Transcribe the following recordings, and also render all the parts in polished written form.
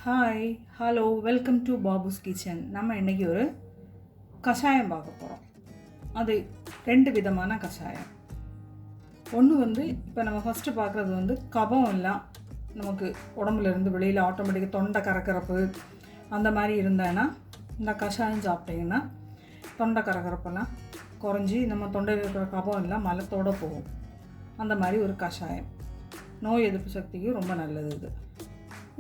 Hi hello welcome to Babu's kitchen. நம்ம இன்றைக்கி ஒரு கஷாயம் பார்க்க போகிறோம். அது 2 விதமான கஷாயம். ஒன்று இப்போ நம்ம ஃபஸ்ட்டு பார்க்குறது கபம் எல்லாம் நமக்கு உடம்புலேருந்து வெளியில் ஆட்டோமேட்டிக்காக தொண்டை கரகரப்பு அந்த மாதிரி இருந்தேன்னா இந்த கஷாயம் சாப்பிட்டிங்கன்னா தொண்டை கரகரப்பெல்லாம் குறைஞ்சி நம்ம தொண்டையில் இருக்கிற கபம் எல்லாம் மலத்தோடு போகும். அந்த மாதிரி ஒரு கஷாயம் நோய் எதிர்ப்பு சக்திக்கு ரொம்ப நல்லது. இது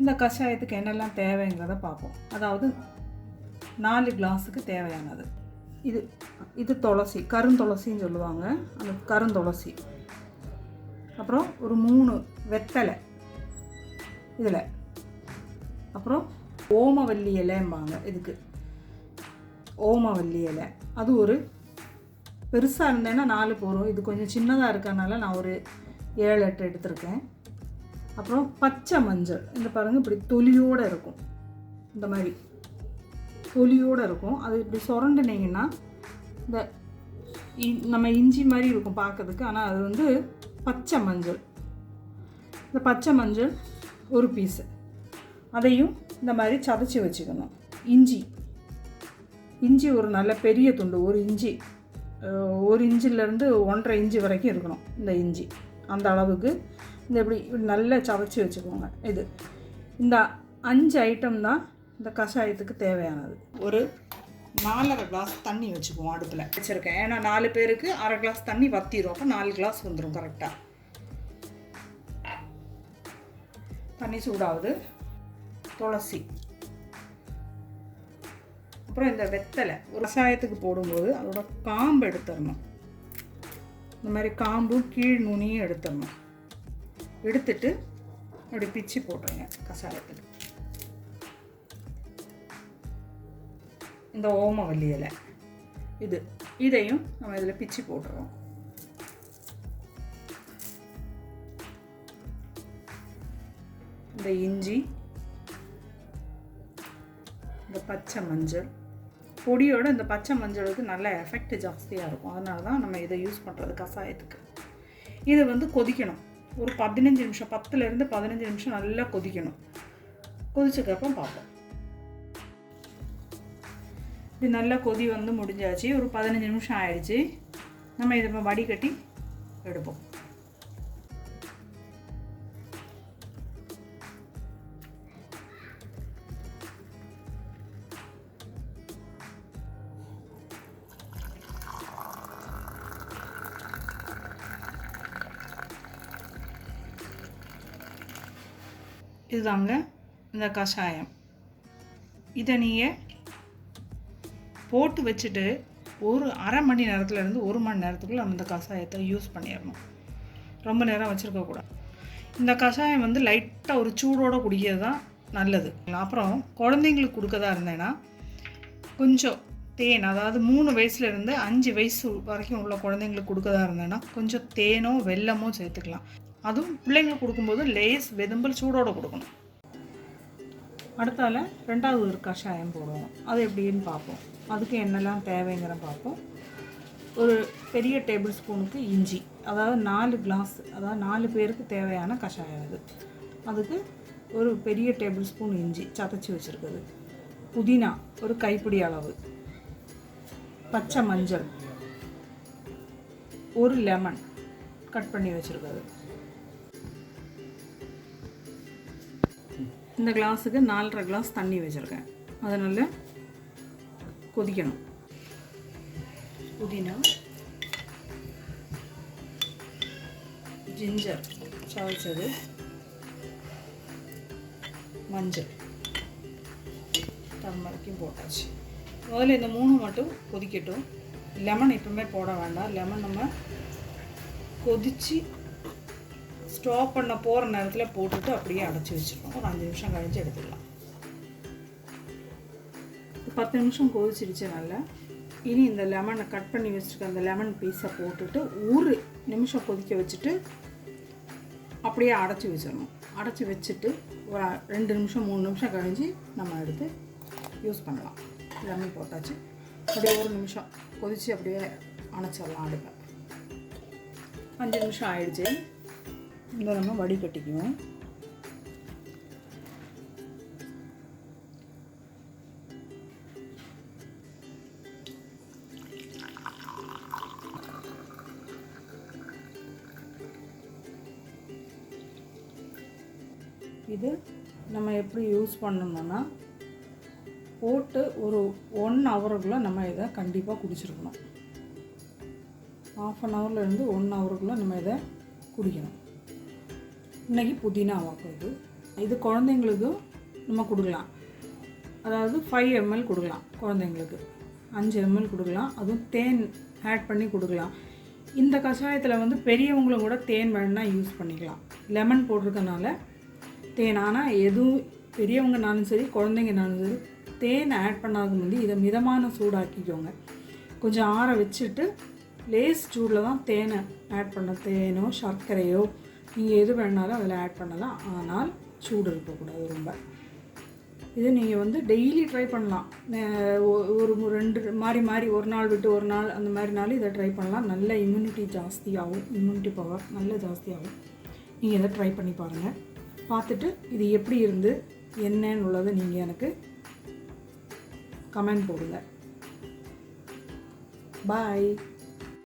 இந்த கஷாயத்துக்கு என்னெல்லாம் தேவைங்கிறத பார்ப்போம். அதாவது 4 கிளாஸுக்கு தேவையானது இது துளசி, கருந்துளசின்னு சொல்லுவாங்க. அந்த கருந்துளசி, அப்புறம் ஒரு 3 வெத்தலை இதில், அப்புறம் ஓமவல்லி இலைம்பாங்க இதுக்கு, ஓமவல்லி இலை. அது ஒரு பெருசாக இருந்தேன்னா 4 போகிறோம். இது கொஞ்சம் சின்னதாக இருக்கறனால நான் ஒரு 7-8 எடுத்திருக்கேன். அப்புறம் பச்சை மஞ்சள், இந்த பாருங்கள் இப்படி தொலியோடு இருக்கும், இந்த மாதிரி தொலியோடு இருக்கும். அது இப்படி சுரண்டினீங்கன்னா இந்த நம்ம இஞ்சி மாதிரி இருக்கும் பார்க்கறதுக்கு. ஆனால் அது பச்சை மஞ்சள். இந்த பச்சை மஞ்சள் ஒரு பீஸு, அதையும் இந்த மாதிரி சதைச்சி வச்சுக்கணும். இஞ்சி ஒரு நல்ல பெரிய துண்டு, ஒரு இஞ்சிலேருந்து 1.5 இன்ச்சு வரைக்கும் இருக்கணும் இந்த இஞ்சி. அந்த அளவுக்கு இந்த இப்படி நல்லா சதைச்சி வச்சுக்கோங்க. இந்த 5 ஐட்டம் தான் இந்த கஷாயத்துக்கு தேவையானது. ஒரு 4.5 கிளாஸ் தண்ணி வச்சுக்குவோம் அடுப்பில் வச்சுருக்கேன். ஏன்னா 4 பேருக்கு 1/2 கிளாஸ் தண்ணி வற்றிடும். அப்போ 4 கிளாஸ் வந்துடும் கரெக்டாக. தண்ணி சூடாகுது. துளசி, அப்புறம் இந்த வெத்தலை ஒரு கஷாயத்துக்கு போடும்போது அதோட காம்பு எடுத்துடணும். இந்த மாதிரி காம்பும் கீழ் நுனியும் எடுத்துட்டு அப்படி பிச்சு போட்டுருங்க கஷாயத்துக்கு. இந்த ஓமவல்லி இலை இதையும் நம்ம இதில் பிச்சு போட்டுருவோம். இந்த இஞ்சி, இந்த பச்சை மஞ்சள் பொடியோடு, இந்த பச்சை மஞ்சளுக்கு நல்ல எஃபெக்ட் ஜாஸ்தியாக இருக்கும். அதனால தான் நம்ம இதை யூஸ் பண்ணுறது கஷாயத்துக்கு. இது கொதிக்கணும். ஒரு 15 நிமிஷம், 10லேருந்து 15 நிமிஷம் நல்லா கொதிக்கணும். கொதிச்சதுக்கப்புறம் பார்ப்போம். இது நல்லா கொதி முடிஞ்சாச்சு. ஒரு 15 நிமிஷம் ஆயிடுச்சு. நம்ம இதை வடிகட்டி எடுப்போம். இதுதாங்க இந்த கஷாயம். இதை நீங்கள் போட்டு வச்சுட்டு ஒரு அரை மணி நேரத்துலேருந்து 1 மணி நேரத்துக்குள்ளே நம்ம இந்த கஷாயத்தை யூஸ் பண்ணிடணும். ரொம்ப நேரம் வச்சுருக்கக்கூடாது. இந்த கஷாயம் லைட்டாக ஒரு சூடோடு குடிக்கிறது தான் நல்லது. அப்புறம் குழந்தைங்களுக்கு கொடுக்கறதா இருந்தேன்னா கொஞ்சம் தேன், அதாவது 3 வயசுலேருந்து 5 வயசு வரைக்கும் உள்ள குழந்தைங்களுக்கு கொடுக்கறதா இருந்தேன்னா கொஞ்சம் தேனோ வெல்லமோ சேர்த்துக்கலாம். அதுவும் பிள்ளைங்களுக்கு கொடுக்கும்போது லேஸ் வெதும்பல் சூடோடு கொடுக்கணும். அடுத்தால 2வது ஒரு கஷாயம் போடுவோம். அது எப்படின்னு பார்ப்போம். அதுக்கு என்னெல்லாம் தேவைங்கிற பார்ப்போம். ஒரு பெரிய டேபிள் ஸ்பூனுக்கு இஞ்சி, அதாவது 4 கிளாஸ், அதாவது 4 பேருக்கு தேவையான கஷாயம். அதுக்கு ஒரு பெரிய டேபிள் ஸ்பூன் இஞ்சி சதைச்சி வச்சுருக்குது. புதினா ஒரு கைப்பிடி அளவு, பச்சை மஞ்சள், ஒரு லெமன் கட் பண்ணி வச்சுருக்குது. இந்த கிளாஸுக்கு 4.5 கிளாஸ் தண்ணி வச்சுருக்கேன். அதனால் கொதிக்கணும். புதினா, ஜிஞ்சர் சவைச்சது, மஞ்சள், டர்மரிக்கும் போட்டாச்சு. முதல்ல இந்த 3 மட்டும் கொதிக்கட்டும். லெமன் எப்பவுமே போட வேண்டாம். லெமன் நம்ம கொதித்து ஸ்டாப் பண்ண போகிற நேரத்தில் போட்டுட்டு அப்படியே அடைச்சி வச்சுருக்கோம். ஒரு 5 நிமிஷம் கழிச்சு எடுத்துக்கலாம். 10 நிமிஷம் கொதிச்சிடுச்சு நல்லா. இனி இந்த லெமனை கட் பண்ணி வச்சுருக்க அந்த லெமன் பீஸை போட்டுட்டு 1 நிமிஷம் கொதிக்க வச்சுட்டு அப்படியே அடைச்சி வச்சிடணும். அடைச்சி வச்சுட்டு ஒரு 2 நிமிஷம் 3 நிமிஷம் கழிஞ்சு நம்ம எடுத்து யூஸ் பண்ணலாம். லெமன் போட்டாச்சு. அப்படியே 1 நிமிஷம் கொதித்து அப்படியே அணைச்சிடலாம் அடுப்பை. 5 நிமிஷம் ஆயிடுச்சு. இந்த நம்ம வடிகட்டிக்குவோம். இது நம்ம எப்படி யூஸ் பண்ணணும்னா, போட்டு ஒரு 1 ஹவருக்குள்ளே நம்ம இதை கண்டிப்பாக குடிச்சிருக்கணும். 1/2 ஹவர்லேருந்து 1 ஹவருக்குள்ளே நம்ம இதை குடிக்கணும். இன்றைக்கி புதினா வாக்கு இது குழந்தைங்களுக்கும் நம்ம கொடுக்கலாம். அதாவது 5 ml கொடுக்கலாம் குழந்தைங்களுக்கு, 5 ml கொடுக்கலாம். அதுவும் தேன் ஆட் பண்ணி கொடுக்கலாம். இந்த கஷாயத்தில் வந்து பெரியவங்களும் கூட தேன் வேணுன்னா யூஸ் பண்ணிக்கலாம். லெமன் போட்டிருக்கனால தேன். ஆனால் எதுவும் பெரியவங்கனாலும் சரி குழந்தைங்கனாலும் சரி தேன் ஆட் பண்ணாத முந்தி இதை மிதமான சூடாக்கிக்கோங்க. கொஞ்சம் ஆற வச்சுட்டு லேஸ் சூடில் தான் தேனை ஆட் பண்ண. தேனோ சர்க்கரையோ நீங்கள் எது வேணாலும் அதில் ஆட் பண்ணலாம். ஆனால் சூடு இருக்கக்கூடாது ரொம்ப. இது நீங்கள் வந்து டெய்லி ட்ரை பண்ணலாம். ஒரு 2 மாறி ஒரு நாள் விட்டு ஒரு நாள் அந்த மாதிரினாலும் இதை ட்ரை பண்ணலாம். நல்ல இம்யூனிட்டி ஜாஸ்தியாகும், இம்யூனிட்டி பவர் நல்ல ஜாஸ்தியாகும். நீங்கள் இதை ட்ரை பண்ணி பாருங்கள். பார்த்துட்டு இது எப்படி இருந்து என்னன்னு உள்ளதை நீங்கள் எனக்கு கமெண்ட் போடுங்க. பாய்.